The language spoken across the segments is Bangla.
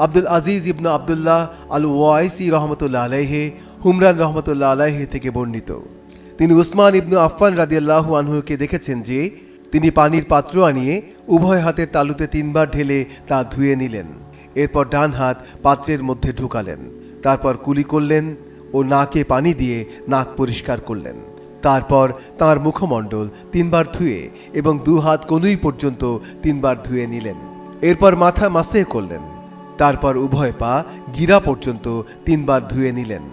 আব্দুল আজিজ ইবনু আবদুল্লাহ আল ওয়াইসি রহমতুল্লাহ আলাইহি হুমরান রহমতুল্লাহ আলাইহি থেকে বর্ণিত, তিনি উসমান ইবনু আফফান রাদিয়াল্লাহু আনহুকে দেখেছেন যে তিনি পানির পাত্র আনিয়ে উভয় হাতের তালুতে 3 বার ঢেলে তা ধুয়ে নিলেন। এরপর ডান হাত পাত্রের মধ্যে ঢুকালেন, তারপর কুলি করলেন ও নাকে পানি দিয়ে নাক পরিষ্কার করলেন। তারপর তাঁর মুখমণ্ডল 3 বার ধুয়ে এবং 2 হাত কনুই পর্যন্ত 3 বার ধুয়ে নিলেন। এরপর মাথা মাসে করলেন, তারপর উভয় পা গিরা পর্যন্ত 3 বার ধুয়ে নিলেন।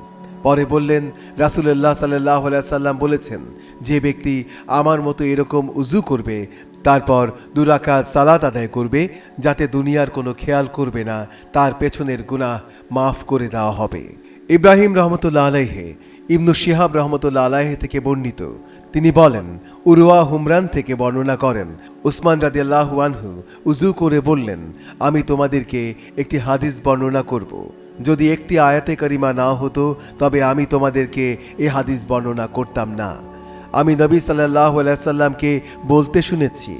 পরে বললেন, রাসূলুল্লাহ সাল্লাল্লাহু আলাইহি সাল্লাম বলেছেন, যে ব্যক্তি আমার মতো এরকম উযু করবে, তারপর 2 রাকাত সালাত আদায় করবে, যাতে দুনিয়ার কোনো খেয়াল করবে না, তার পেছনের গুনাহ মাফ করে দেওয়া হবে। ইব্রাহিম রহমতুল্লাহ আলাইহি ইবনু শিহাব রহমতুল্লাহ আলাইহি থেকে বর্ণিত, তিনি বলেন, উরওয়া হুমরান থেকে বর্ণনা করেন, উসমান রাদিয়াল্লাহু আনহু উযু করে বললেন, আমি তোমাদেরকে একটি হাদিস বর্ণনা করব। যদি একটি আয়াতে কারিমা না হতো তবে আমি তোমাদেরকে এ হাদিস বর্ণনা করতাম না। আমি নবী সাল্লাল্লাহু আলাইহি সাল্লামকে বলতে শুনেছি,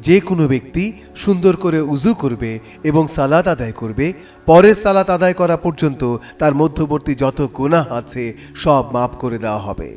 যে কোনো ব্যক্তি সুন্দর করে উযু করবে এবং সালাত আদায় করবে, পরের সালাত আদায় করা পর্যন্ত তার মধ্যবর্তী যত গুনাহ আছে সব মাফ করে দেওয়া হবে।